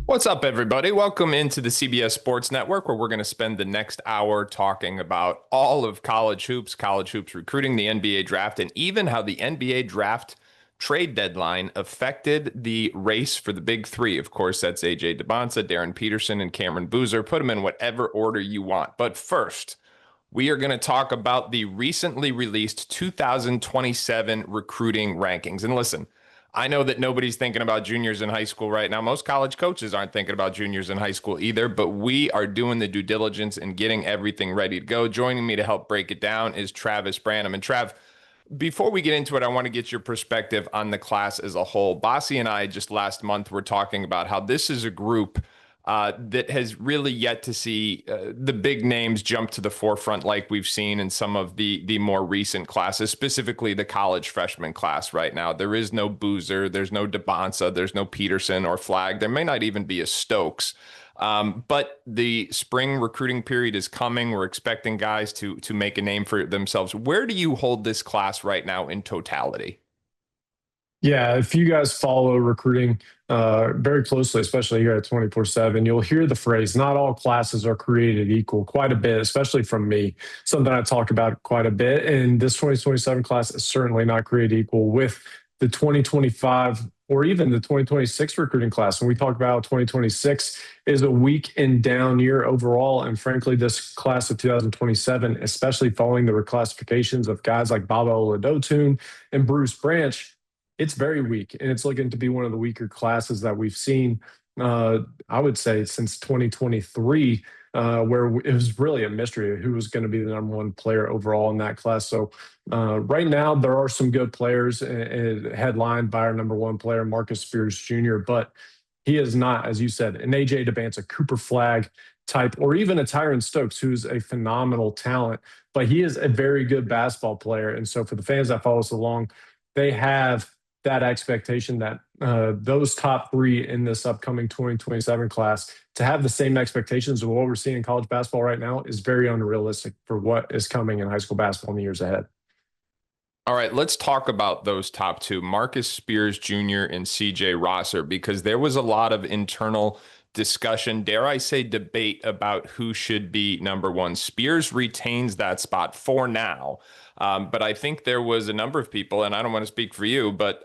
What's up, everybody? Welcome into the CBS Sports Network, where we're going to spend the next hour talking about all of college hoops recruiting, the NBA draft, and even how the NBA draft trade deadline affected the race for the big three. Of course, that's AJ DeBonsa, Darren Peterson, and Cameron Boozer. Put them in whatever order you want. But first, we are going to talk about the recently released 2027 recruiting rankings. And listen, I know that nobody's thinking about juniors in high school right now. Most college coaches aren't thinking about juniors in high school either, but we are doing the due diligence and getting everything ready to go. Joining me to help break it down is Travis Branham. And Trav, before we get into it, I want to get your perspective on the class as a whole. Bossy and I just last month were talking about how this is a group that has really yet to see the big names jump to the forefront like we've seen in some of the more recent classes, specifically the college freshman class right now. There is no Boozer, there's no DeBonsa, there's no Peterson or Flagg. There may not even be a Stokes. But the spring recruiting period is coming. We're expecting guys to make a name for themselves. Where do you hold this class right now in totality? Yeah, if you guys follow recruiting very closely, especially here at 24/7, you'll hear the phrase, not all classes are created equal, quite a bit, especially from me, something I talk about quite a bit. And this 2027 class is certainly not created equal with the 2025 or even the 2026 recruiting class. And we talk about 2026 is a weak and down year overall. And frankly, this class of 2027, especially following the reclassifications of guys like Baba Oladotun and Bruce Branch, it's very weak, and it's looking to be one of the weaker classes that we've seen, I would say, since 2023, where it was really a mystery of who was going to be the number one player overall in that class. So right now, there are some good players headlined by our number one player, Marcus Spears Jr., but he is not, as you said, an AJ DeBanza, Cooper Flagg type, or even a Tyron Stokes, who's a phenomenal talent, but he is a very good basketball player. And so for the fans that follow us along, they have that expectation that those top three in this upcoming 2027 class to have the same expectations of what we're seeing in college basketball right now is very unrealistic for what is coming in high school basketball in the years ahead. All right, let's talk about those top two, Marcus Spears Jr. and CJ Rosser, because there was a lot of internal discussion, dare I say debate, about who should be number one. Spears retains that spot for now. But I think there was a number of people, and I don't want to speak for you, but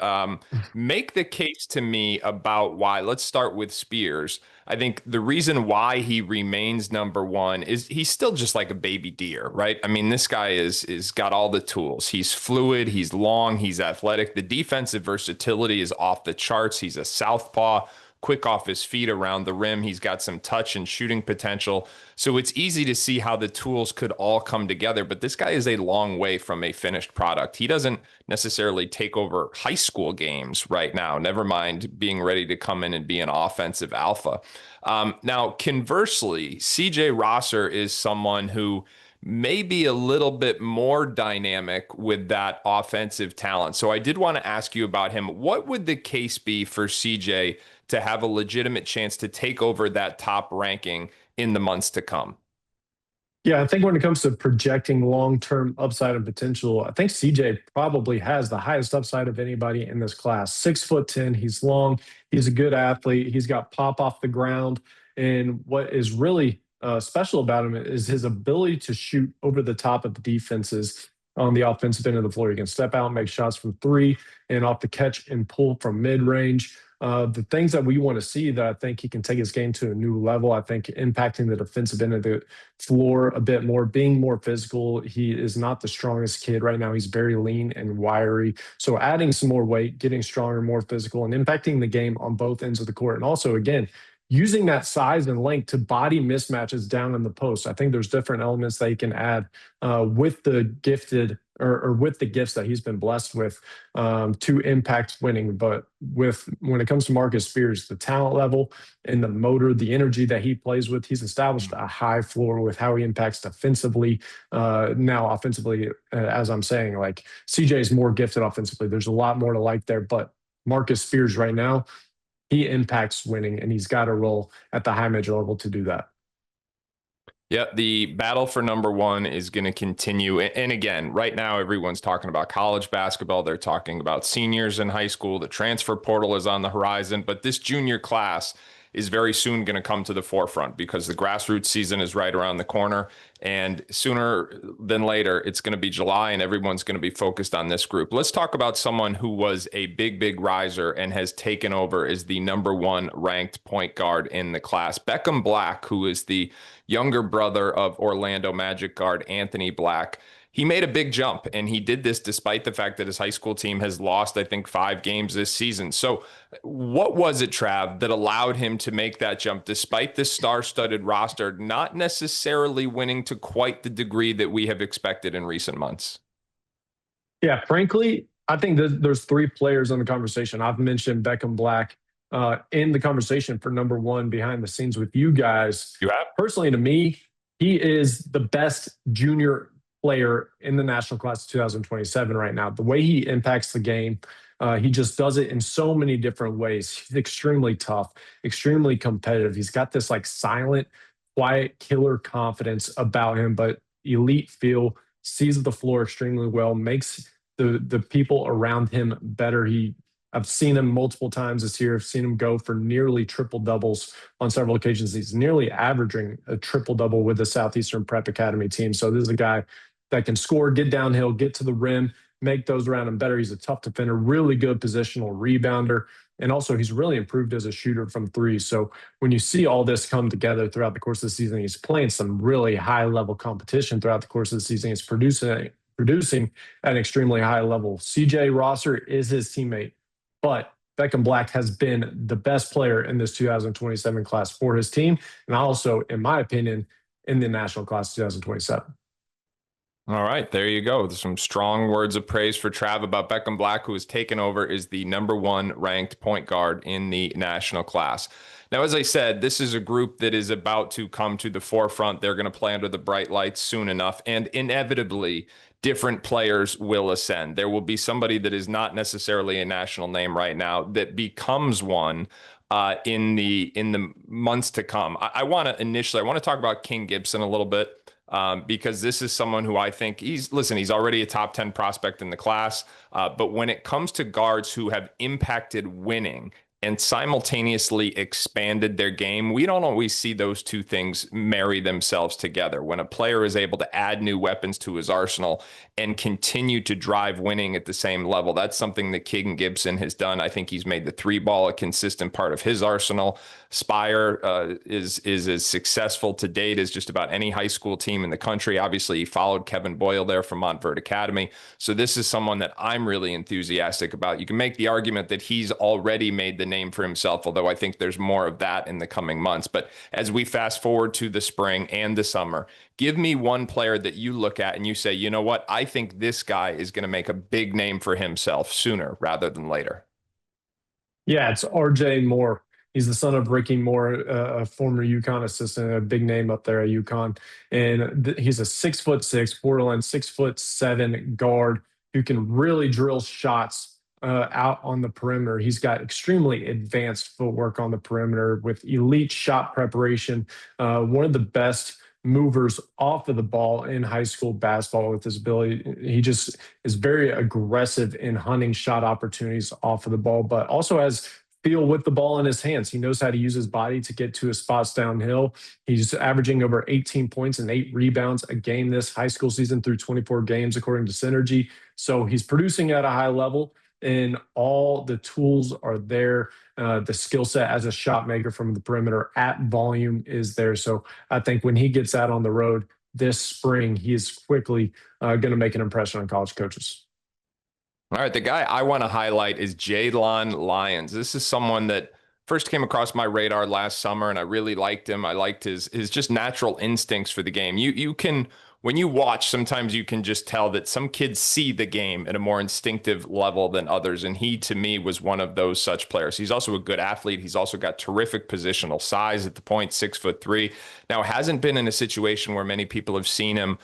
make the case to me about why. Let's start with Spears. I think the reason why he remains number one is he's still just like a baby deer, right? I mean, this guy is got all the tools. He's fluid, he's long, he's athletic. The defensive versatility is off the charts. He's a southpaw, quick off his feet around the rim. He's got some touch and shooting potential. So it's easy to see how the tools could all come together. But this guy is a long way from a finished product. He doesn't necessarily take over high school games right now, never mind being ready to come in and be an offensive alpha. Now, conversely, CJ Rosser is someone who may be a little bit more dynamic with that offensive talent. So I did want to ask you about him. What would the case be for CJ to have a legitimate chance to take over that top ranking in the months to come? Yeah, I think when it comes to projecting long-term upside and potential, I think CJ probably has the highest upside of anybody in this class. 6'10", he's long, he's a good athlete, he's got pop off the ground, and what is really special about him is his ability to shoot over the top of the defenses on the offensive end of the floor. He can step out, make shots from three, and off the catch and pull from mid-range. The things that we want to see that I think he can take his game to a new level, I think impacting the defensive end of the floor a bit more, being more physical. He is not the strongest kid right now. He's very lean and wiry. So adding some more weight, getting stronger, more physical, and impacting the game on both ends of the court. And also, again, using that size and length to body mismatches down in the post. I think there's different elements that he can add with the gifted or with the gifts that he's been blessed with to impact winning. But when it comes to Marcus Spears, the talent level and the motor, the energy that he plays with, he's established a high floor with how he impacts defensively. Now, offensively, as I'm saying, like CJ is more gifted offensively. There's a lot more to like there, but Marcus Spears right now, he impacts winning, and he's got to roll at the high major level to do that. Yeah, the battle for number one is going to continue. And again, right now, everyone's talking about college basketball. They're talking about seniors in high school. The transfer portal is on the horizon. But this junior class is very soon going to come to the forefront because the grassroots season is right around the corner. And sooner than later, it's going to be July and everyone's going to be focused on this group. Let's talk about someone who was a big riser and has taken over as the #1 ranked point guard in the class. Beckham Black, who is the younger brother of Orlando Magic guard Anthony Black. He made a big jump, and he did this despite the fact that his high school team has lost, I think, 5 games this season. So what was it, Trav, that allowed him to make that jump despite this star-studded roster not necessarily winning to quite the degree that we have expected in recent months? Yeah, frankly, I think there's 3 players in the conversation. I've mentioned Beckham Black in the conversation for #1 behind the scenes with you guys. You have? Personally, to me, he is the best junior player in the national class of 2027 right now. The way he impacts the game, he just does it in so many different ways. He's extremely tough, extremely competitive. He's got this like silent, quiet killer confidence about him, but elite feel, sees the floor extremely well, makes the people around him better. I've seen him multiple times this year. I've seen him go for nearly triple doubles on several occasions. He's nearly averaging a triple double with the Southeastern Prep Academy team. So this is a guy that can score, get downhill, get to the rim, make those around him better. He's a tough defender, really good positional rebounder. And also, he's really improved as a shooter from 3. So when you see all this come together throughout the course of the season, he's playing some really high level competition throughout the course of the season. He's producing at an extremely high level. CJ Rosser is his teammate, but Beckham Black has been the best player in this 2027 class for his team. And also, in my opinion, in the national class 2027. All right, there you go. There's some strong words of praise for Trav about Beckham Black, who has taken over as the #1 ranked point guard in the national class. Now, as I said, this is a group that is about to come to the forefront. They're going to play under the bright lights soon enough, and inevitably, different players will ascend. There will be somebody that is not necessarily a national name right now that becomes one in the months to come. I want to talk about King Gibson a little bit. Because this is someone who I think he's already a top 10 prospect in the class. But when it comes to guards who have impacted winning and simultaneously expanded their game, we don't always see those two things marry themselves together. When a player is able to add new weapons to his arsenal and continue to drive winning at the same level, that's something that King Gibson has done. I think he's made the 3-ball a consistent part of his arsenal. Spire is as successful to date as just about any high school team in the country. Obviously, he followed Kevin Boyle there from Montverde Academy. So this is someone that I'm really enthusiastic about. You can make the argument that he's already made the name for himself, although I think there's more of that in the coming months. But as we fast forward to the spring and the summer, give me one player that you look at and you say, you know what, I think this guy is going to make a big name for himself sooner rather than later. Yeah, it's RJ Moore. He's the son of Ricky Moore, a former UConn assistant, a big name up there at UConn. And he's a 6'6", borderline 6'7" guard who can really drill shots out on the perimeter. He's got extremely advanced footwork on the perimeter with elite shot preparation. One of the best movers off of the ball in high school basketball with his ability. He just is very aggressive in hunting shot opportunities off of the ball, but also has feel with the ball in his hands. He knows how to use his body to get to his spots downhill. He's averaging over 18 points and 8 rebounds a game this high school season through 24 games, according to Synergy. So he's producing at a high level, and all the tools are there. The skill set as a shot maker from the perimeter at volume is there. So I think when he gets out on the road this spring, he is quickly going to make an impression on college coaches. All right, the guy I want to highlight is Jaylon Lyons. This is someone that first came across my radar last summer, and I really liked him. I liked his just natural instincts for the game. You can, when you watch, sometimes you can just tell that some kids see the game at a more instinctive level than others, and he, to me, was one of those such players. He's also a good athlete. He's also got terrific positional size at the point, 6'3". Now, hasn't been in a situation where many people have seen him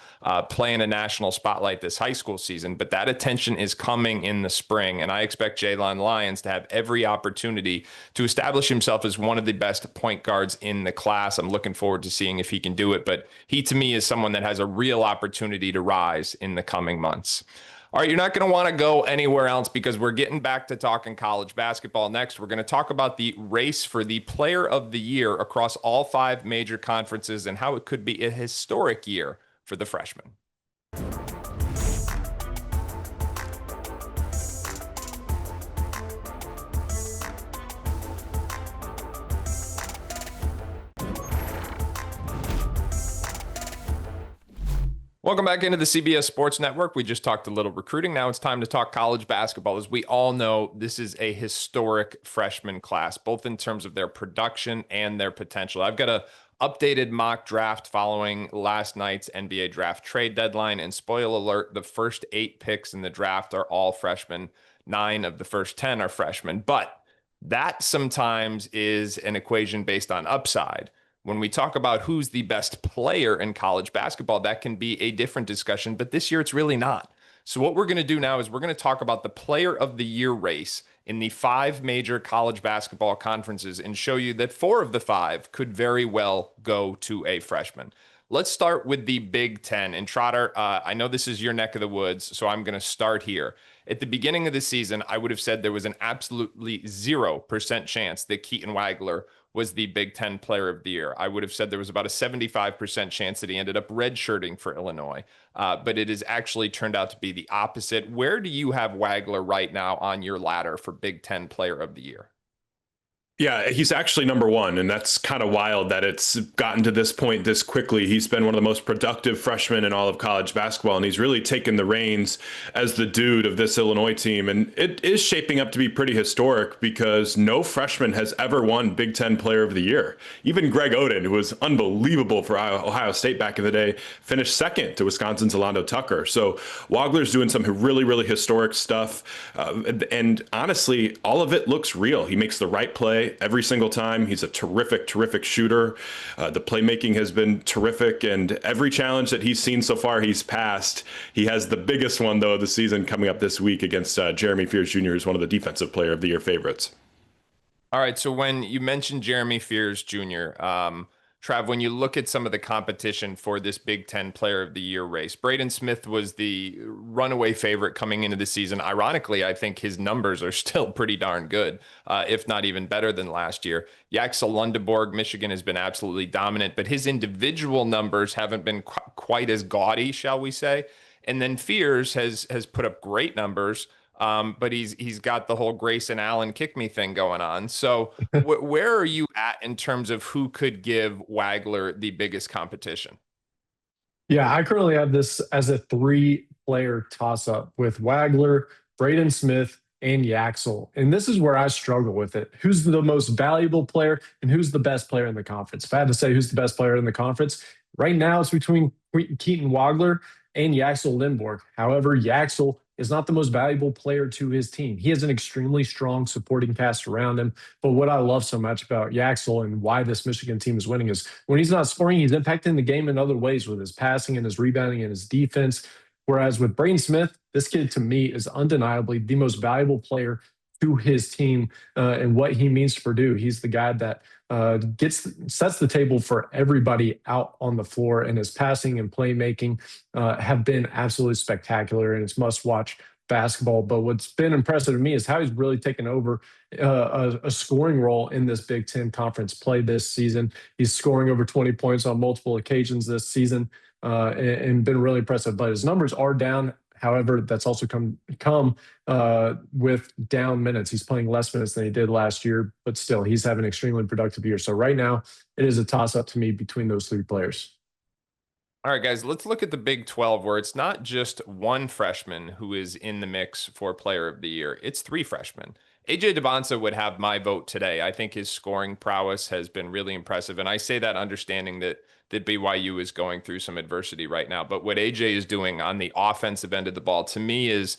play in a national spotlight this high school season, but that attention is coming in the spring, and I expect Jaylon Lyons to have every opportunity to establish himself as one of the best point guards in the class. I'm looking forward to seeing if he can do it, but he, to me, is someone that has a real opportunity to rise in the coming months. All right, you're not going to want to go anywhere else because we're getting back to talking college basketball next. We're going to talk about the race for the player of the year across all five major conferences and how it could be a historic year for the freshmen. Welcome back into the CBS Sports Network. We just talked a little recruiting. Now it's time to talk college basketball. As we all know, this is a historic freshman class, both in terms of their production and their potential. I've got a updated mock draft following last night's NBA draft trade deadline. And spoiler alert, the first 8 picks in the draft are all freshmen. 9 of the first 10 are freshmen. But that sometimes is an equation based on upside. When we talk about who's the best player in college basketball, that can be a different discussion, but this year it's really not. So what we're going to do now is we're going to talk about the player of the year race in the 5 major college basketball conferences and show you that 4 of the 5 could very well go to a freshman. Let's start with the Big Ten. And Trotter, I know this is your neck of the woods, so I'm going to start here. At the beginning of the season, I would have said there was an absolutely 0% chance that Keaton Wagler was the Big Ten Player of the Year. I would have said there was about a 75% chance that he ended up redshirting for Illinois, but it has actually turned out to be the opposite. Where do you have Wagler right now on your ladder for Big Ten Player of the Year? Yeah, he's actually number 1, and that's kind of wild that it's gotten to this point this quickly. He's been one of the most productive freshmen in all of college basketball, and he's really taken the reins as the dude of this Illinois team. And it is shaping up to be pretty historic because no freshman has ever won Big Ten Player of the Year. Even Greg Oden, who was unbelievable for Ohio State back in the day, finished second to Wisconsin's Alonzo Tucker. So Wagler's doing some really, really historic stuff. And honestly, all of it looks real. He makes the right play every single time. He's a terrific, terrific shooter. The playmaking has been terrific, and every challenge that he's seen so far, he's passed. He has the biggest one, though, of the season coming up this week against Jeremy Fears Jr., who's one of the Defensive Player of the Year favorites. All right, so when you mentioned Jeremy Fears Jr., Trav, when you look at some of the competition for this Big Ten Player of the Year race, Braden Smith was the runaway favorite coming into the season. Ironically, I think his numbers are still pretty darn good, if not even better than last year. Yaxel Lundeborg, Michigan, has been absolutely dominant, but his individual numbers haven't been quite as gaudy, shall we say. And then Fears has put up great numbers. But he's got the whole Grayson Allen kick me thing going on. So where are you at in terms of who could give Wagler the biggest competition? Yeah, I currently have this as a 3-player toss-up with Wagler, Braden Smith, and Yaxel. And this is where I struggle with it. Who's the most valuable player and who's the best player in the conference? If I had to say who's the best player in the conference, right now it's between Keaton Wagler and Yaxel Lindborg. However, Yaxel is not the most valuable player to his team. He has an extremely strong supporting cast around him. But what I love so much about Yaxel and why this Michigan team is winning is when he's not scoring, he's impacting the game in other ways with his passing and his rebounding and his defense. Whereas with Braden Smith, this kid to me is undeniably the most valuable player to his team and what he means to Purdue. He's the guy that sets the table for everybody out on the floor, and his passing and playmaking have been absolutely spectacular, and it's must-watch basketball. But what's been impressive to me is how he's really taken over a scoring role in this Big Ten conference play this season. He's scoring over 20 points on multiple occasions this season and been really impressive. But his numbers are down. However, that's also come with down minutes. He's playing less minutes than he did last year, but still, he's having an extremely productive year. So right now, it is a toss-up to me between those 3 players. All right, guys, let's look at the Big 12, where it's not just one freshman who is in the mix for Player of the Year. It's 3 freshmen. AJ Devonsa would have my vote today. I think his scoring prowess has been really impressive. And I say that understanding that BYU is going through some adversity right now. But what AJ is doing on the offensive end of the ball, to me, is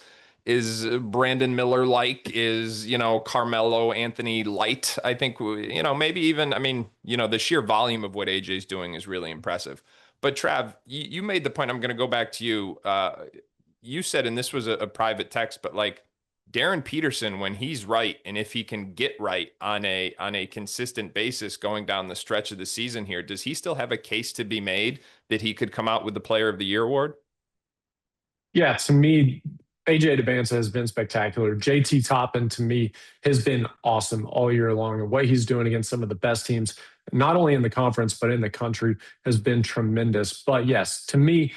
Brandon Miller like, is, Carmelo Anthony light. I think, maybe even, the sheer volume of what AJ is doing is really impressive. But Trav, you made the point. I'm going to go back to you. You said, and this was a private text, but like, Darren Peterson, when he's right, and if he can get right on a consistent basis going down the stretch of the season here, does he still have a case to be made that he could come out with the Player of the Year award? Yeah, to me, AJ Debance has been spectacular. JT Toppin, to me, has been awesome all year long. And what he's doing against some of the best teams, not only in the conference, but in the country, has been tremendous. But yes, to me,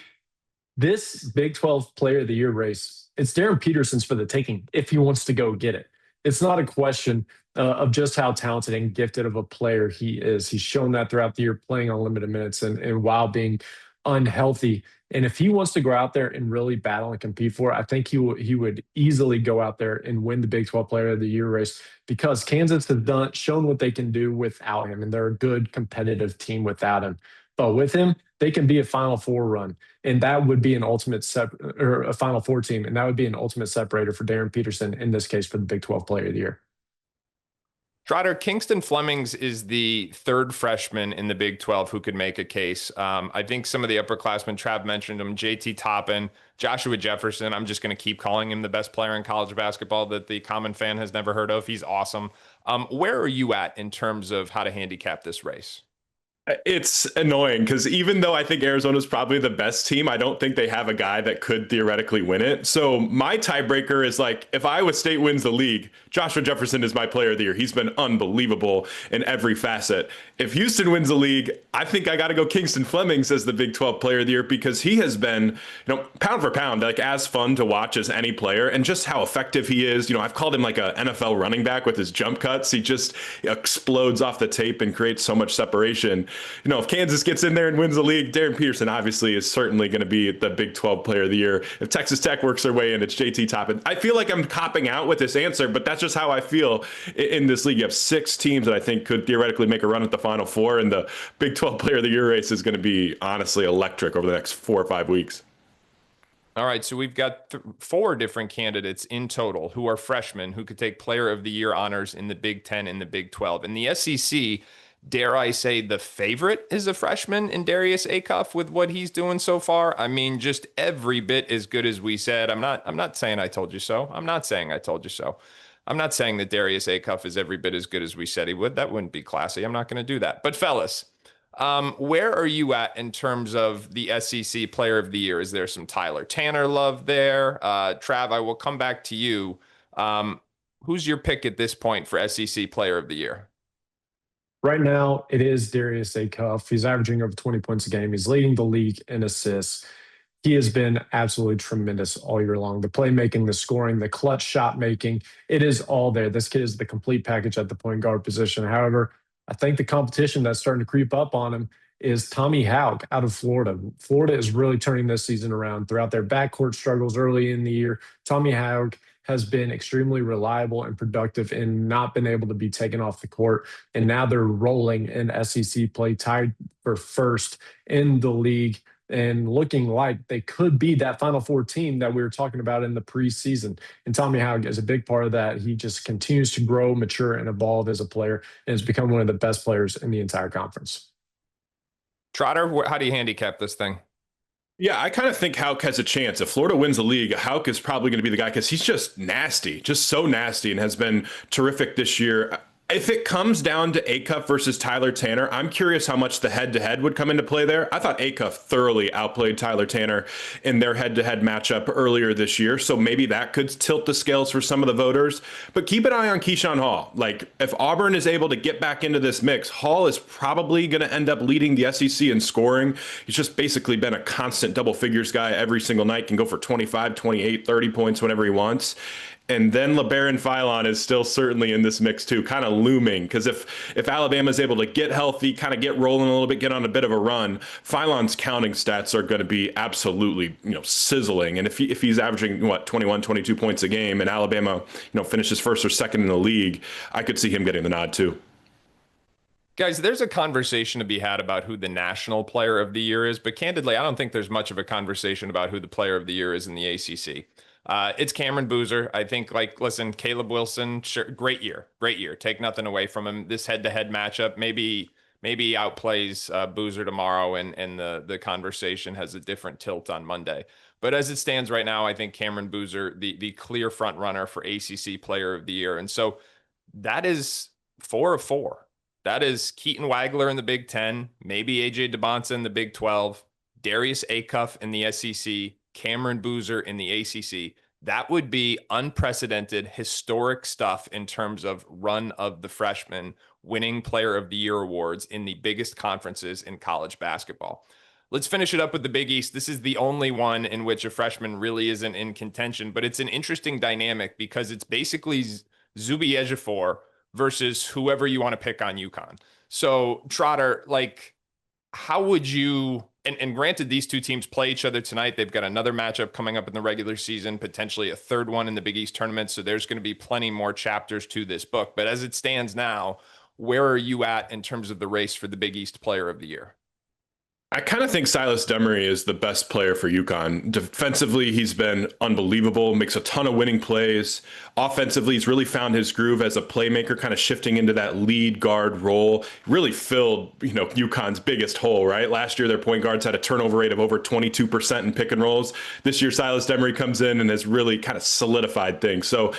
this Big 12 Player of the Year race, it's Darren Peterson's for the taking if he wants to go get it. It's not a question of just how talented and gifted of a player he is. He's shown that throughout the year, playing on limited minutes and while being unhealthy. And if he wants to go out there and really battle and compete for it, I think he would easily go out there and win the Big 12 Player of the Year race because Kansas has shown what they can do without him, and they're a good competitive team without him. But with him, they can be a Final Four run, and that would be an or a Final Four team, and that would be an ultimate separator for Darren Peterson in this case for the Big 12 Player of the Year. Trotter, Kingston Flemings is the third freshman in the Big 12 who could make a case. I think some of the upperclassmen, Trav mentioned him, JT Toppin, Joshua Jefferson. I'm just going to keep calling him the best player in college basketball that the common fan has never heard of. He's awesome. Where are you at in terms of how to handicap this race? It's annoying because even though I think Arizona is probably the best team, I don't think they have a guy that could theoretically win it. So my tiebreaker is like, if Iowa State wins the league, Joshua Jefferson is my player of the year. He's been unbelievable in every facet. If Houston wins the league, I think I got to go Kingston Flemings as the Big 12 player of the year because he has been, pound for pound, like as fun to watch as any player and just how effective he is. I've called him like a NFL running back with his jump cuts. He just explodes off the tape and creates so much separation. If Kansas gets in there and wins the league, Darren Peterson obviously is certainly going to be the Big 12 player of the year. If Texas Tech works their way in, it's JT Toppin. I feel like I'm copping out with this answer, but that's just how I feel in this league. You have 6 teams that I think could theoretically make a run at the Final Four, and the Big 12 player of the year race is going to be honestly electric over the next 4 or 5 weeks. All right, so we've got 4 different candidates in total who are freshmen who could take player of the year honors in the Big 10 and the Big 12. In the SEC, dare I say the favorite is a freshman in Darius Acuff with what he's doing so far. I mean, just every bit as good as we said. I'm not saying I told you so. I'm not saying I told you so. I'm not saying that Darius Acuff is every bit as good as we said he would. That wouldn't be classy. I'm not going to do that. But fellas, where are you at in terms of the SEC player of the year? Is there some Tyler Tanner love there? Trav, I will come back to you. Who's your pick at this point for SEC player of the year? Right now, it is Darius Acuff. He's averaging over 20 points a game. He's leading the league in assists. He has been absolutely tremendous all year long. The playmaking, the scoring, the clutch shot making, it is all there. This kid is the complete package at the point guard position. However, I think the competition that's starting to creep up on him is Tommy Hauck out of Florida. Florida is really turning this season around throughout their backcourt struggles early in the year. Tommy Hauck has been extremely reliable and productive and not been able to be taken off the court. And now they're rolling in SEC play, tied for first in the league and looking like they could be that Final Four team that we were talking about in the preseason. And Tommy Hauck is a big part of that. He just continues to grow, mature, and evolve as a player and has become one of the best players in the entire conference. Trotter, how do you handicap this thing? Yeah, I kind of think Hauck has a chance. If Florida wins the league, Hauck is probably going to be the guy because he's just nasty, just so nasty, and has been terrific this year. If it comes down to Acuff versus Tyler Tanner, I'm curious how much the head-to-head would come into play there. I thought Acuff thoroughly outplayed Tyler Tanner in their head-to-head matchup earlier this year, so maybe that could tilt the scales for some of the voters. But keep an eye on Keyshawn Hall. Like, if Auburn is able to get back into this mix, Hall is probably going to end up leading the SEC in scoring. He's just basically been a constant double figures guy every single night, can go for 25, 28, 30 points whenever he wants. And then LeBaron Philon is still certainly in this mix too, kind of looming. Because if Alabama is able to get healthy, kind of get rolling a little bit, get on a bit of a run, Philon's counting stats are going to be absolutely, sizzling. And if he's averaging 21, 22 points a game, and Alabama, finishes first or second in the league, I could see him getting the nod too. Guys, there's a conversation to be had about who the national player of the year is, but candidly, I don't think there's much of a conversation about who the player of the year is in the ACC. It's Cameron Boozer. I think, listen, Caleb Wilson, sure, great year. Take nothing away from him. This head-to-head matchup, maybe outplays Boozer tomorrow, and the conversation has a different tilt on Monday. But as it stands right now, I think Cameron Boozer, the clear front runner for ACC Player of the Year, and so that is 4 of 4. That is Keaton Wagler in the Big 10, maybe AJ Debance in the Big 12, Darius Acuff in the SEC, Cameron Boozer in the ACC. That would be unprecedented, historic stuff in terms of run of the freshman winning player of the year awards in the biggest conferences in college basketball. Let's finish it up with the Big East. This is the only one in which a freshman really isn't in contention, but it's an interesting dynamic because it's basically Zuby Ejiofor versus whoever you want to pick on UConn. So Trotter, like, how would you, and granted, these two teams play each other tonight. They've got another matchup coming up in the regular season, potentially a third one in the Big East tournament. So there's going to be plenty more chapters to this book. But as it stands now, where are you at in terms of the race for the Big East Player of the Year? I kind of think Silas Demery is the best player for UConn. Defensively, he's been unbelievable, makes a ton of winning plays. Offensively, he's really found his groove as a playmaker, kind of shifting into that lead guard role. Really filled, UConn's biggest hole, right? Last year, their point guards had a turnover rate of over 22% in pick and rolls. This year, Silas Demery comes in and has really kind of solidified things. So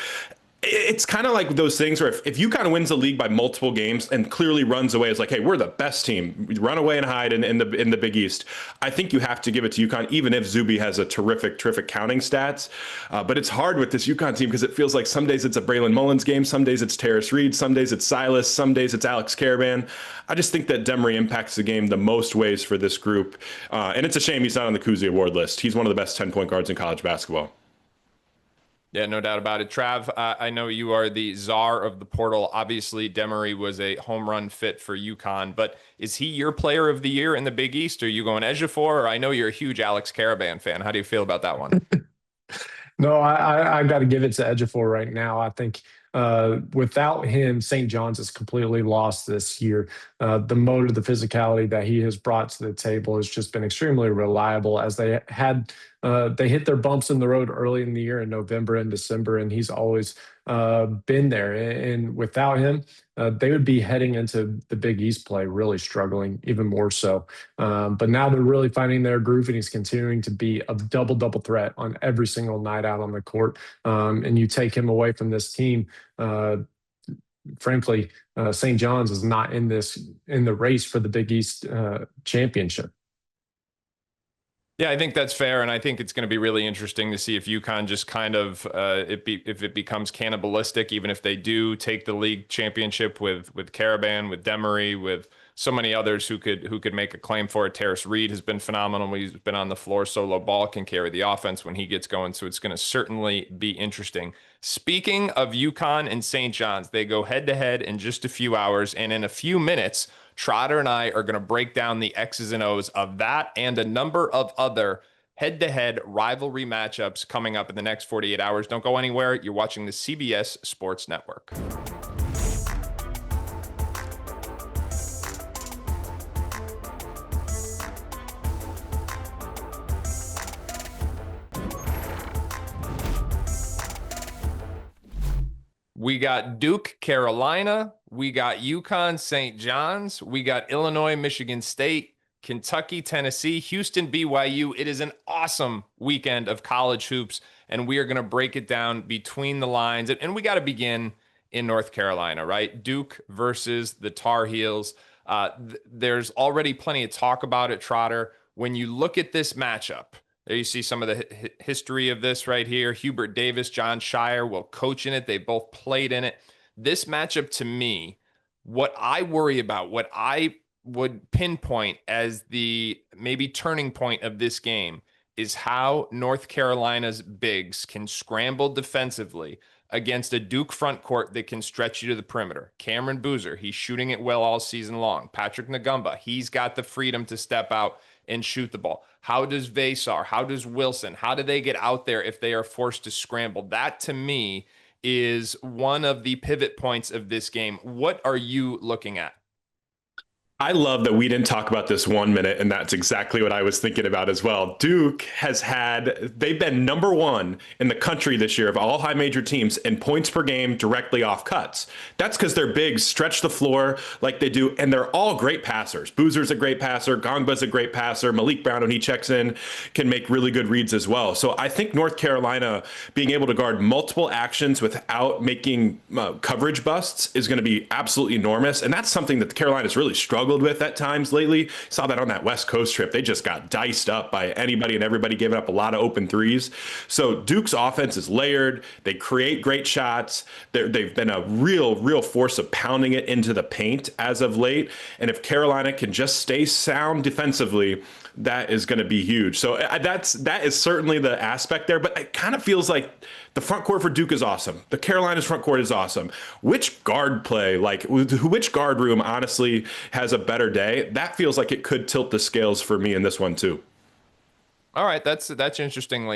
it's kind of like those things where if UConn wins the league by multiple games and clearly runs away, it's like, hey, we're the best team. We run away and hide in the Big East. I think you have to give it to UConn, even if Zuby has a terrific counting stats. But it's hard with this UConn team because it feels like some days it's a Braylon Mullins game, some days it's Terrace Reed, some days it's Silas, some days it's Alex Caravan. I just think that Demery impacts the game the most ways for this group. And it's a shame he's not on the Cousy Award list. He's one of the best 10-point guards in college basketball. Yeah, no doubt about it. Trav, I know you are the czar of the portal. Obviously, Demery was a home run fit for UConn, but is he your player of the year in the Big East? Are you going Ejiofor? Or I know you're a huge Alex Caravan fan. How do you feel about that one? No, I got to give it to Ejiofor right now. I think without him, St. John's is completely lost this year. The motor, the physicality that he has brought to the table has just been extremely reliable as they hit their bumps in the road early in the year in November and December, and he's always been there. And without him, they would be heading into the Big East play really struggling even more so. But now they're really finding their groove, and he's continuing to be a double threat on every single night out on the court. And you take him away from this team, frankly, St. John's is not in the race for the Big East championship. Yeah, I think that's fair, and I think it's going to be really interesting to see if UConn just kind of if it becomes cannibalistic, even if they do take the league championship with Caravan, with Demery, with so many others who could make a claim for it. Terrace Reed has been phenomenal. He's been on the floor solo ball, can carry the offense when he gets going, so it's going to certainly be interesting. Speaking of UConn and St. John's, they go head to head in just a few hours, and in a few minutes, Trotter and I are going to break down the X's and O's of that and a number of other head-to-head rivalry matchups coming up in the next 48 hours. Don't go anywhere. You're watching the CBS Sports Network. We got Duke, Carolina. We got UConn, St. John's. We got Illinois, Michigan State, Kentucky, Tennessee, Houston, BYU. It is an awesome weekend of college hoops, and we are going to break it down between the lines. And we got to begin in North Carolina, right? Duke versus the Tar Heels. There's already plenty of talk about it, Trotter. When you look at this matchup, there you see some of the history of this right here. Hubert Davis, John Shire will coach in it. They both played in it. This matchup, to me, what I worry about, what I would pinpoint as the maybe turning point of this game is how North Carolina's bigs can scramble defensively against a Duke front court that can stretch you to the perimeter. Cameron Boozer, he's shooting it well all season long. Patrick Ngumba, he's got the freedom to step out and shoot the ball. How does Vasar? How does Wilson? How do they get out there if they are forced to scramble? That, to me, is one of the pivot points of this game. What are you looking at? I love that we didn't talk about this 1 minute, and that's exactly what I was thinking about as well. Duke they've been number one in the country this year of all high major teams in points per game directly off cuts. That's because their bigs stretch the floor like they do, and they're all great passers. Boozer's a great passer, Gongba's a great passer, Malik Brown, when he checks in, can make really good reads as well. So I think North Carolina being able to guard multiple actions without making coverage busts is going to be absolutely enormous, and that's something that Carolina's really struggled struggled with at times lately. Saw that on that West Coast trip. They just got diced up by anybody and everybody, giving up a lot of open threes. So Duke's offense is layered. They create great shots. They've been a real force of pounding it into the paint as of late. And if Carolina can just stay sound defensively, that is going to be huge. So that is certainly the aspect there, but it kind of feels like the front court for Duke is awesome. The Carolina's front court is awesome. Which guard play, like which guard room honestly has a better day? That feels like it could tilt the scales for me in this one too. All right, that's interesting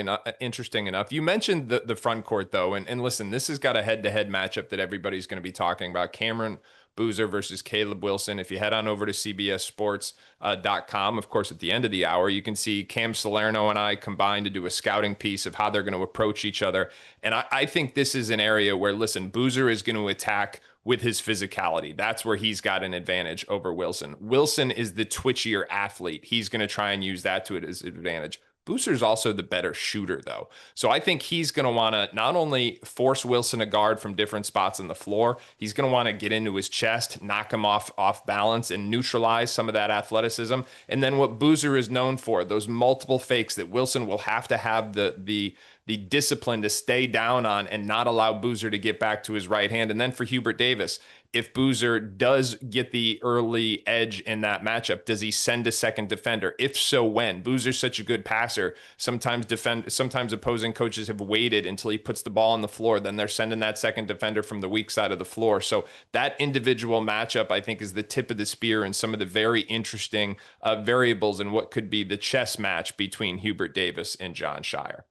enough. You mentioned the front court though, and listen, this has got a head-to-head matchup that everybody's going to be talking about. Cameron Boozer versus Caleb Wilson. If you head on over to CBS Sports .com, of course, at the end of the hour, you can see Cam Salerno and I combined to do a scouting piece of how they're going to approach each other. And I think this is an area where, listen, Boozer is going to attack with his physicality. That's where he's got an advantage over Wilson. Wilson is the twitchier athlete. He's going to try and use that to his advantage. Booster's also the better shooter, though. So I think he's going to want to not only force Wilson to guard from different spots on the floor, he's going to want to get into his chest, knock him off balance, and neutralize some of that athleticism. And then what Boozer is known for, those multiple fakes that Wilson will have to have the discipline to stay down on and not allow Boozer to get back to his right hand. And then for Hubert Davis, if Boozer does get the early edge in that matchup, does he send a second defender? If so, when? Boozer's such a good passer. Sometimes opposing coaches have waited until he puts the ball on the floor. Then they're sending that second defender from the weak side of the floor. So that individual matchup, I think, is the tip of the spear and some of the very interesting variables in what could be the chess match between Hubert Davis and John Shire.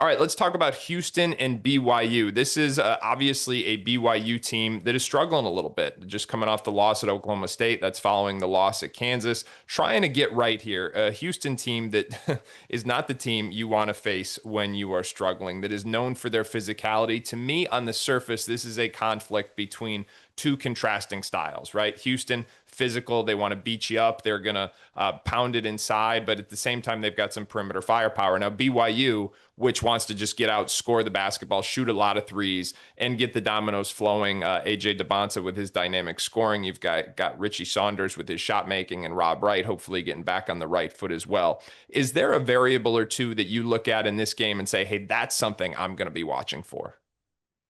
All right, let's talk about Houston and BYU. This is obviously a BYU team that is struggling a little bit, just coming off the loss at Oklahoma State. That's following the loss at Kansas, trying to get right here. A Houston team that is not the team you want to face when you are struggling, that is known for their physicality. To me, on the surface, this is a conflict between two contrasting styles, right? Houston, physical, they want to beat you up, they're going to pound it inside, but at the same time, they've got some perimeter firepower. Now, BYU, which wants to just get out, score the basketball, shoot a lot of threes, and get the dominoes flowing. AJ DeBonsa with his dynamic scoring. You've got Richie Saunders with his shot making, and Rob Wright hopefully getting back on the right foot as well. Is there a variable or two that you look at in this game and say, hey, that's something I'm going to be watching for?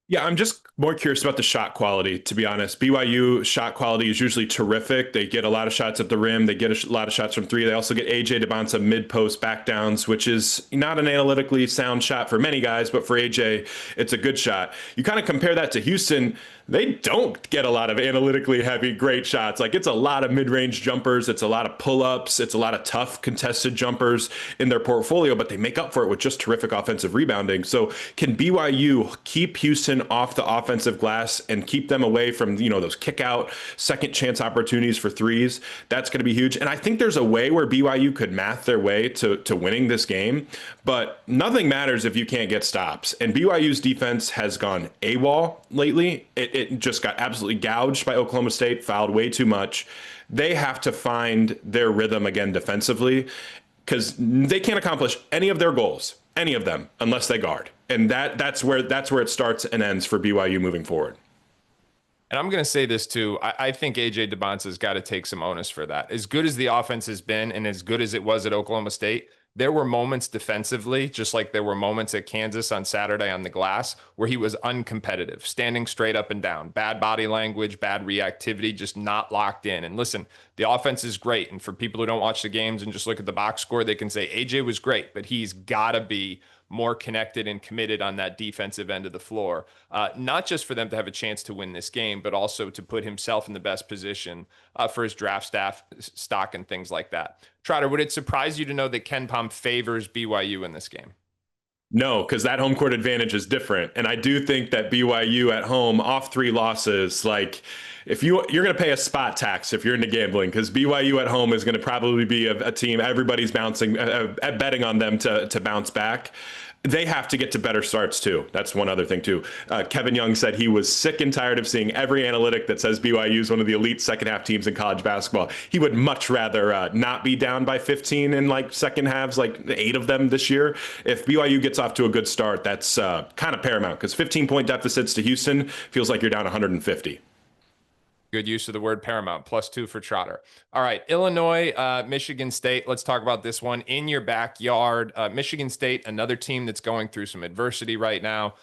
Yeah, I'm just more curious about the shot quality, to be honest. BYU shot quality is usually terrific. They get a lot of shots at the rim. They get a lot of shots from three. They also get AJ DeBonsa mid-post backdowns, which is not an analytically sound shot for many guys, but for AJ, it's a good shot. You kind of compare that to Houston. They don't get a lot of analytically heavy, great shots. Like, it's a lot of mid-range jumpers. It's a lot of pull-ups. It's a lot of tough contested jumpers in their portfolio, but they make up for it with just terrific offensive rebounding. So can BYU keep Houston off the offensive glass and keep them away from, those kick out second chance opportunities for threes? That's going to be huge. And I think there's a way where BYU could math their way to winning this game, but nothing matters if you can't get stops. And BYU's defense has gone AWOL lately. It just got absolutely gouged by Oklahoma State, fouled way too much. They have to find their rhythm again defensively, because they can't accomplish any of their goals, any of them, unless they guard. And that's where it starts and ends for BYU moving forward. And I'm going to say this too. I think AJ DeBonsa has got to take some onus for that. As good as the offense has been and as good as it was at Oklahoma State, there were moments defensively, just like there were moments at Kansas on Saturday on the glass, where he was uncompetitive, standing straight up and down, bad body language, bad reactivity, just not locked in. And listen, the offense is great. And for people who don't watch the games and just look at the box score, they can say AJ was great, but he's got to be more connected and committed on that defensive end of the floor, not just for them to have a chance to win this game, but also to put himself in the best position for his draft stock and things like that. Trotter, would it surprise you to know that Ken Pom favors BYU in this game? No, because that home court advantage is different. And I do think that BYU at home, off 3 losses, like, if you're going to pay a spot tax if you're into gambling, because BYU at home is going to probably be a team everybody's betting on them to bounce back. They have to get to better starts too. That's one other thing too. Kevin Young said he was sick and tired of seeing every analytic that says BYU is one of the elite second half teams in college basketball. He would much rather not be down by 15 in like second halves, like 8 of them this year. If BYU gets off to a good start, that's kind of paramount, because 15-point deficits to Houston feels like you're down 150. Good use of the word paramount. +2 for Trotter. All right, Illinois, Michigan State. Let's talk about this one in your backyard. Michigan State, another team that's going through some adversity right now.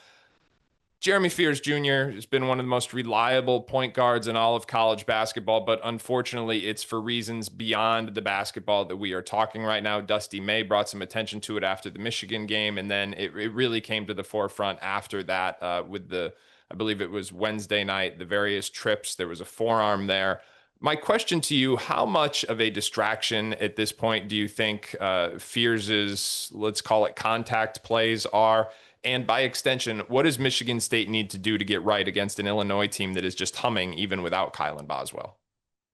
Jeremy Fears Jr. has been one of the most reliable point guards in all of college basketball, but unfortunately, it's for reasons beyond the basketball that we are talking right now. Dusty May brought some attention to it after the Michigan game, and then it really came to the forefront after that with the, I believe it was Wednesday night, the various trips. There was a forearm there. My question to you, how much of a distraction at this point do you think Fears's, let's call it contact plays are? And by extension, what does Michigan State need to do to get right against an Illinois team that is just humming even without Kylan Boswell?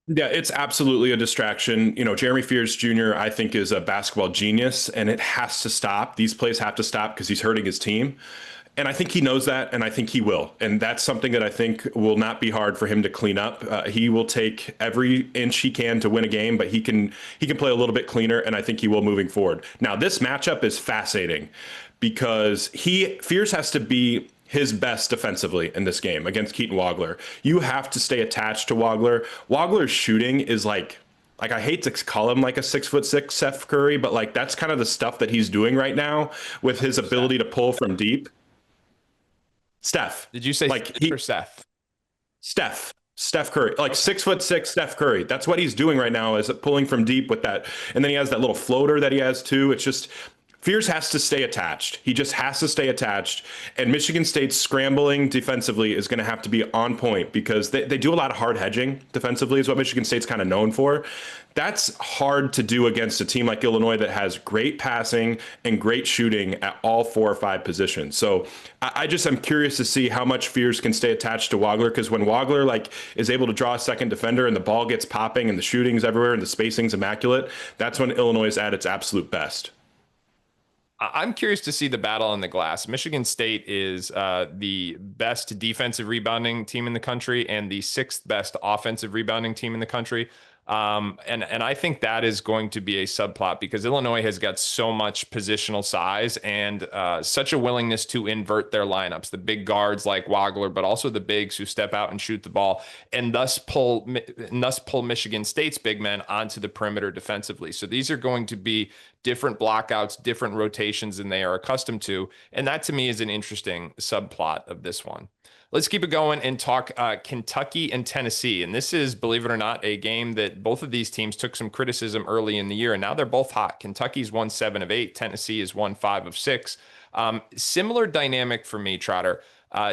Yeah, it's absolutely a distraction. Jeremy Fears Jr., I think, is a basketball genius, and it has to stop. These plays have to stop because he's hurting his team. And I think he knows that, and I think he will. And that's something that I think will not be hard for him to clean up. He will take every inch he can to win a game, but he can play a little bit cleaner, and I think he will moving forward. Now, this matchup is fascinating because Fears has to be his best defensively in this game against Keaton Wagler. You have to stay attached to Wagler. Wagler's shooting is like I hate to call him like a 6'6" Steph Curry, but like that's kind of the stuff that he's doing right now with his ability to pull from deep. Steph. Did you say like or Seth? Steph Curry, like 6'6" Steph Curry. That's what he's doing right now, is pulling from deep with that. And then he has that little floater that he has too. It's just Fears has to stay attached. He just has to stay attached. And Michigan State's scrambling defensively is going to have to be on point because they do a lot of hard hedging defensively, is what Michigan State's kind of known for. That's hard to do against a team like Illinois that has great passing and great shooting at all 4 or 5 positions. So I just am curious to see how much Fears can stay attached to Wagler, because when Wagler is able to draw a second defender and the ball gets popping and the shooting's everywhere and the spacing's immaculate, that's when Illinois is at its absolute best. I'm curious to see the battle on the glass. Michigan State is the best defensive rebounding team in the country and the 6th best offensive rebounding team in the country. And I think that is going to be a subplot because Illinois has got so much positional size and such a willingness to invert their lineups. The big guards like Wagler, but also the bigs who step out and shoot the ball, and thus pull Michigan State's big men onto the perimeter defensively. So these are going to be different blockouts, different rotations than they are accustomed to. And that to me is an interesting subplot of this one. Let's keep it going and talk Kentucky and Tennessee. And this is, believe it or not, a game that both of these teams took some criticism early in the year, and now they're both hot. Kentucky's won 7 of 8. Tennessee has won 5 of 6. Similar dynamic for me, Trotter.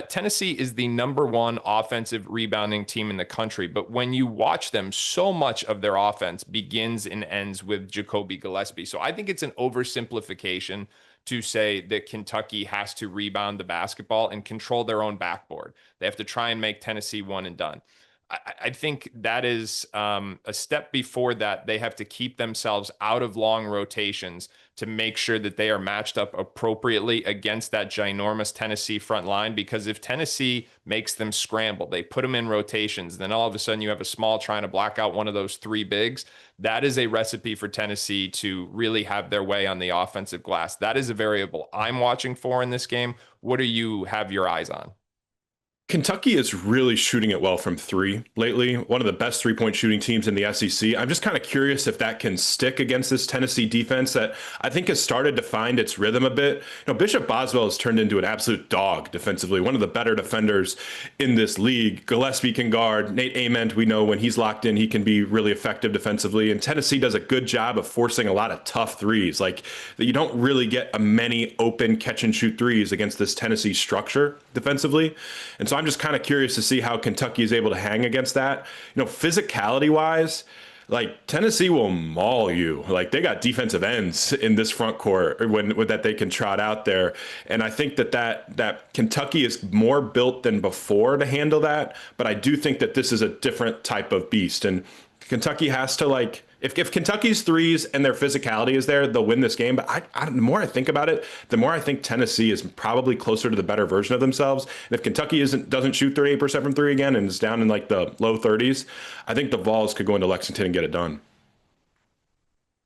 Tennessee is the #1 offensive rebounding team in the country, but when you watch them, so much of their offense begins and ends with Jacoby Gillespie. So I think it's an oversimplification to say that Kentucky has to rebound the basketball and control their own backboard. They have to try and make Tennessee one and done. I think that is a step before that. They have to keep themselves out of long rotations to make sure that they are matched up appropriately against that ginormous Tennessee front line. Because if Tennessee makes them scramble, they put them in rotations, then all of a sudden you have a small trying to block out one of those 3 bigs. That is a recipe for Tennessee to really have their way on the offensive glass. That is a variable I'm watching for in this game. What do you have your eyes on? Kentucky is really shooting it well from 3 lately. One of the best 3-point shooting teams in the SEC. I'm just kind of curious if that can stick against this Tennessee defense that I think has started to find its rhythm a bit. Bishop Boswell has turned into an absolute dog defensively, one of the better defenders in this league. Gillespie can guard. Nate Ament, we know when he's locked in, he can be really effective defensively. And Tennessee does a good job of forcing a lot of tough threes. Like, you don't really get many open catch and shoot threes against this Tennessee structure defensively. And so I'm just kind of curious to see how Kentucky is able to hang against that. Physicality wise, like Tennessee will maul you. Like, they got defensive ends in this front court that they can trot out there. And I think that Kentucky is more built than before to handle that. But I do think that this is a different type of beast. And Kentucky has to if Kentucky's threes and their physicality is there, they'll win this game. But the more I think about it, the more I think Tennessee is probably closer to the better version of themselves. And if Kentucky doesn't shoot 38% from 3 again and is down in the low 30s, I think the Vols could go into Lexington and get it done.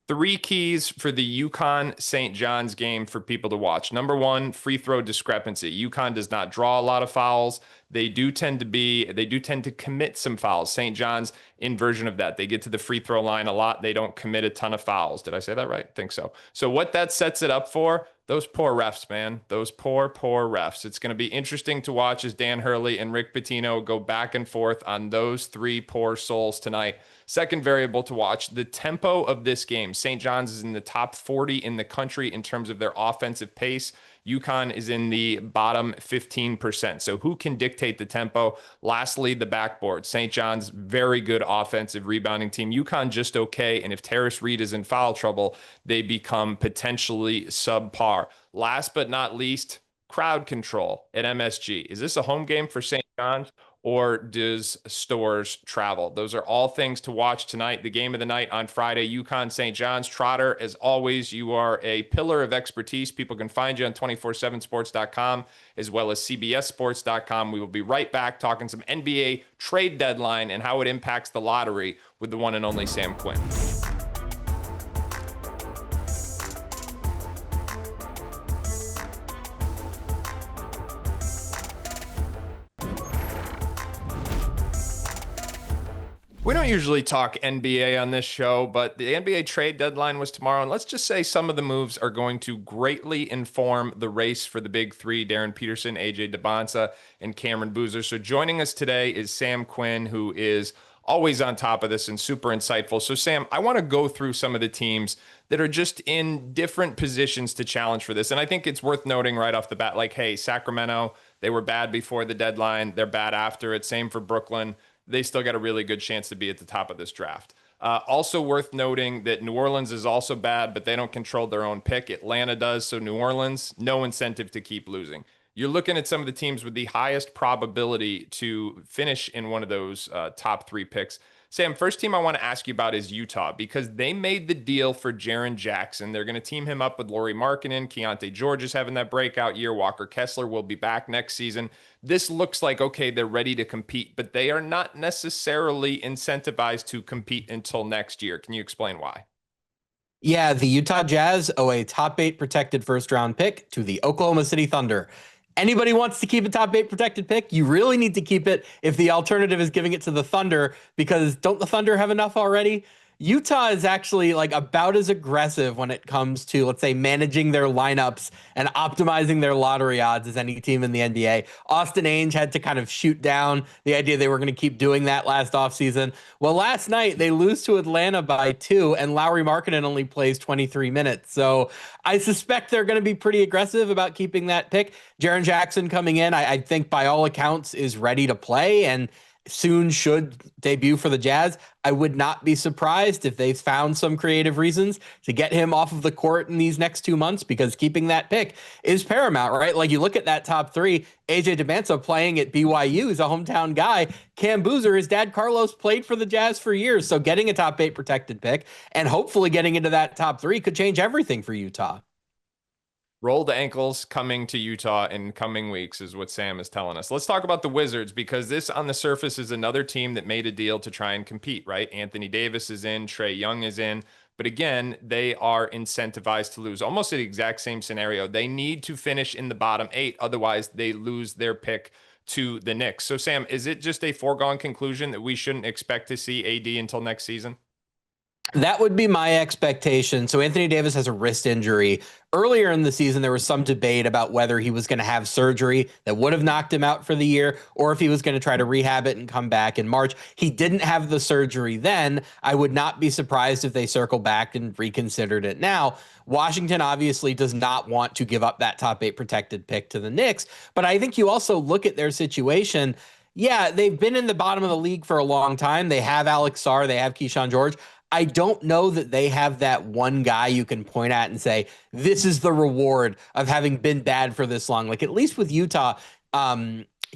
Three keys for the UConn St. John's game for people to watch. Number one, free throw discrepancy. UConn does not draw a lot of fouls. They do tend to commit some fouls. St. John's inversion of that. They get to the free throw line a lot. They don't commit a ton of fouls. Did I say that right? I think so. So what that sets it up for, those poor refs, man. Those poor refs. It's going to be interesting to watch as Dan Hurley and Rick Pitino go back and forth on those three poor souls tonight. Second variable to watch, the tempo of this game. St. John's is in the top 40 in the country in terms of their offensive pace. UConn is in the bottom 15%. So who can dictate the tempo? Lastly, the backboard. St. John's, very good offensive rebounding team. UConn just okay. And if Terrace Reed is in foul trouble, they become potentially subpar. Last but not least, crowd control at MSG. Is this a home game for St. John's, or does Stores travel? Those are all things to watch tonight. The game of the night on Friday, UConn St. John's. Trotter, as always, you are a pillar of expertise. People can find you on 247sports.com as well as cbssports.com. We will be right back talking some NBA trade deadline and how it impacts the lottery with the one and only Sam Quinn. We don't usually talk NBA on this show, but the NBA trade deadline was tomorrow. And let's just say some of the moves are going to greatly inform the race for the big three: Darren Peterson, AJ DeBonsa, and Cameron Boozer. So joining us today is Sam Quinn, who is always on top of this and super insightful. So Sam, I want to go through some of the teams that are just in different positions to challenge for this. And I think it's worth noting right off the bat, like, hey, Sacramento, they were bad before the deadline. They're bad after it. Same for Brooklyn. They still got a really good chance to be at the top of this draft. Also worth noting that New Orleans is also bad, but they don't control their own pick. Atlanta does. So New Orleans, no incentive to keep losing. You're looking at some of the teams with the highest probability to finish in one of those top three picks. Sam, first team I want to ask you about is Utah, because they made the deal for Jaren Jackson. They're going to team him up with Lauri Markkanen. Keontae George is having that breakout year. Walker Kessler will be back next season. This looks like, okay, they're ready to compete, but they are not necessarily incentivized to compete until next year. Can you explain why? Yeah, the Utah Jazz owe a top 8 protected first round pick to the Oklahoma City Thunder. Anybody wants to keep a top 8 protected pick, you really need to keep it if the alternative is giving it to the Thunder, because don't the Thunder have enough already? Utah is actually like about as aggressive when it comes to, let's say, managing their lineups and optimizing their lottery odds as any team in the NBA. Austin Ainge had to kind of shoot down the idea they were going to keep doing that last offseason. Well, last night they lose to Atlanta by 2, and Lauri Markkanen only plays 23 minutes. So I suspect they're going to be pretty aggressive about keeping that pick. Jaren Jackson coming in, I think by all accounts is ready to play and soon should debut for the Jazz. I would not be surprised if they found some creative reasons to get him off of the court in these next 2 months, because keeping that pick is paramount, right? Like, you look at that top three, AJ DeBonsa playing at BYU, he's a hometown guy. Cam Boozer, his dad Carlos played for the Jazz for years. So getting a top 8 protected pick and hopefully getting into that top 3 could change everything for Utah. Rolled ankles coming to Utah in coming weeks is what Sam is telling us. Let's talk about the Wizards, because this on the surface is another team that made a deal to try and compete, right? Anthony Davis is in, Trae Young is in, but again, they are incentivized to lose. Almost the exact same scenario. They need to finish in the bottom 8, otherwise they lose their pick to the Knicks. So Sam, is it just a foregone conclusion that we shouldn't expect to see AD until next season? That would be my expectation. So Anthony Davis has a wrist injury. Earlier in the season, there was some debate about whether he was going to have surgery that would have knocked him out for the year, or if he was going to try to rehab it and come back in March. He didn't have the surgery then. I would not be surprised if they circle back and reconsidered it now. Washington obviously does not want to give up that top 8 protected pick to the Knicks, but I think you also look at their situation. Yeah, they've been in the bottom of the league for a long time. They have Alex Sarr, they have Keyshawn George. I don't know that they have that one guy you can point at and say, this is the reward of having been bad for this long. Like, at least with Utah,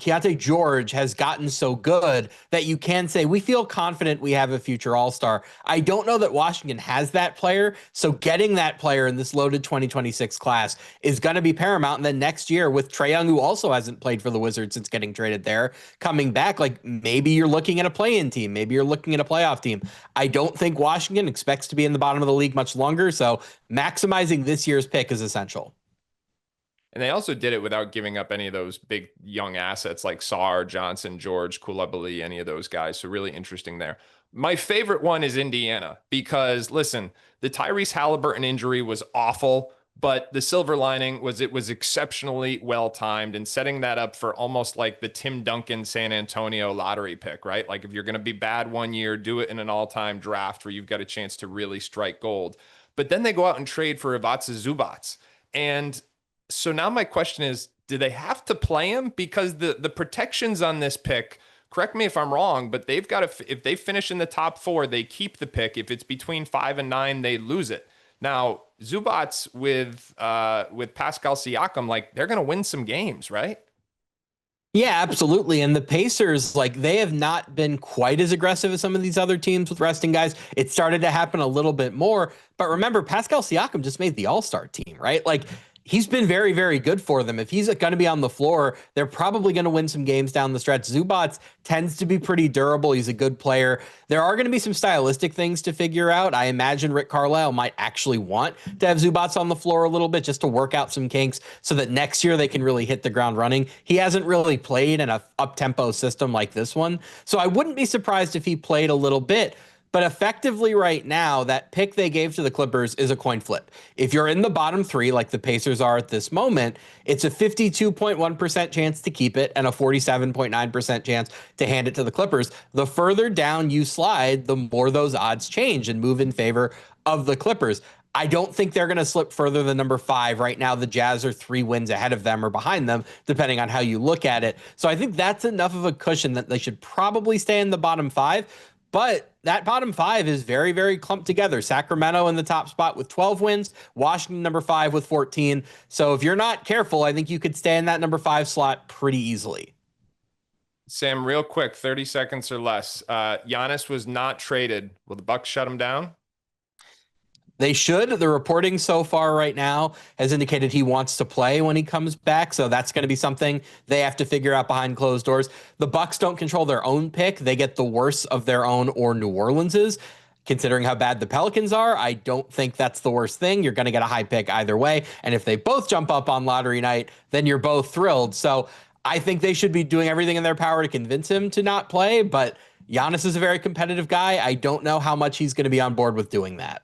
Keontae George has gotten so good that you can say we feel confident we have a future all-star. I don't know that Washington has that player, so getting that player in this loaded 2026 class is going to be paramount. And then next year with Trae Young, who also hasn't played for the Wizards since getting traded there, coming back, like maybe you're looking at a play-in team, maybe you're looking at a playoff team. I don't think Washington expects to be in the bottom of the league much longer, so maximizing this year's pick is essential. And they also did it without giving up any of those big young assets like Sarr, Johnson, George, Coulibaly, any of those guys. So really interesting there. My favorite one is Indiana because, listen, the Tyrese Halliburton injury was awful, but the silver lining was it was exceptionally well timed and setting that up for almost like the Tim Duncan San Antonio lottery pick, right? Like if you're going to be bad one year, do it in an all-time draft where you've got a chance to really strike gold. But then they go out and trade for Ivica Zubac. And so now my question is, do they have to play him? Because the protections on this pick, correct me if I'm wrong, but they've got to, if they finish in the top 4, they keep the pick. If it's between 5 and 9, they lose it. Now, Zubac with Pascal Siakam, like they're going to win some games, right? Yeah, absolutely. And the Pacers, like they have not been quite as aggressive as some of these other teams with resting guys. It started to happen a little bit more. But remember, Pascal Siakam just made the All-Star team, right? Like he's been very, very good for them. If he's going to be on the floor, they're probably going to win some games down the stretch. Zubac tends to be pretty durable. He's a good player. There are going to be some stylistic things to figure out. I imagine Rick Carlisle might actually want to have Zubac on the floor a little bit just to work out some kinks so that next year they can really hit the ground running. He hasn't really played in a up-tempo system like this one, so I wouldn't be surprised if he played a little bit. But effectively right now, that pick they gave to the Clippers is a coin flip. If you're in the bottom 3, like the Pacers are at this moment, it's a 52.1% chance to keep it and a 47.9% chance to hand it to the Clippers. The further down you slide, the more those odds change and move in favor of the Clippers. I don't think they're going to slip further than number 5. Right now, the Jazz are 3 wins ahead of them or behind them, depending on how you look at it. So I think that's enough of a cushion that they should probably stay in the bottom 5. But that bottom 5 is very, very clumped together. Sacramento in the top spot with 12 wins, Washington number 5 with 14. So if you're not careful, I think you could stay in that number 5 slot pretty easily. Sam, real quick, 30 seconds or less. Giannis was not traded. Will the Bucks shut him down? They should. The reporting so far right now has indicated he wants to play when he comes back, so that's going to be something they have to figure out behind closed doors. The Bucks don't control their own pick. They get the worst of their own or New Orleans's. Considering how bad the Pelicans are, I don't think that's the worst thing. You're going to get a high pick either way, and if they both jump up on lottery night, then you're both thrilled. So I think they should be doing everything in their power to convince him to not play, but Giannis is a very competitive guy. I don't know how much he's going to be on board with doing that.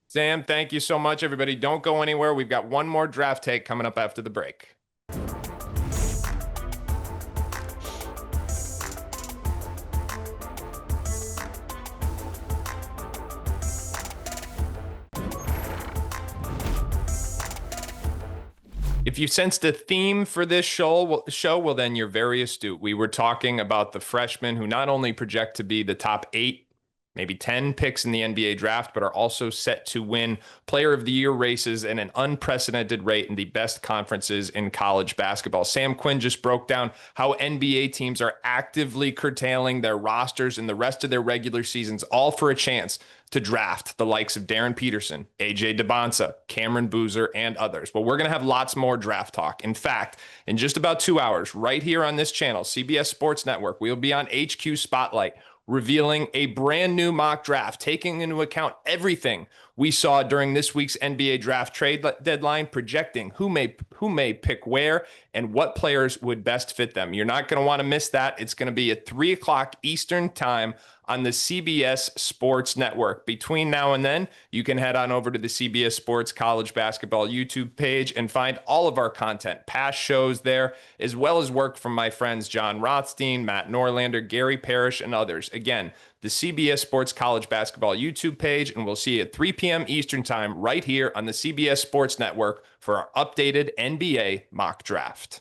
Sam, thank you so much, everybody. Don't go anywhere. We've got one more draft take coming up after the break. If you sensed a theme for this show, well, then you're very astute. We were talking about the freshmen who not only project to be the top 8, maybe 10 picks in the NBA draft, but are also set to win Player of the Year races at an unprecedented rate in the best conferences in college basketball. Sam Quinn just broke down how NBA teams are actively curtailing their rosters and the rest of their regular seasons, all for a chance to draft the likes of Darren Peterson, AJ DeBonsa, Cameron Boozer, and others. But we're going to have lots more draft talk. In fact, in just about 2 hours, right here on this channel, CBS Sports Network, we'll be on HQ Spotlight, revealing a brand new mock draft, taking into account everything we saw during this week's NBA draft trade deadline, projecting who may pick where and what players would best fit them. You're not going to want to miss that. It's going to be at 3 o'clock Eastern time on the CBS Sports Network. Between now and then, you can head on over to the CBS Sports College Basketball YouTube page and find all of our content, past shows there, as well as work from my friends John Rothstein, Matt Norlander, Gary Parrish, and others. Again, the CBS Sports College Basketball YouTube page, and we'll see you at 3 p.m. Eastern time right here on the CBS Sports Network for our updated NBA mock draft.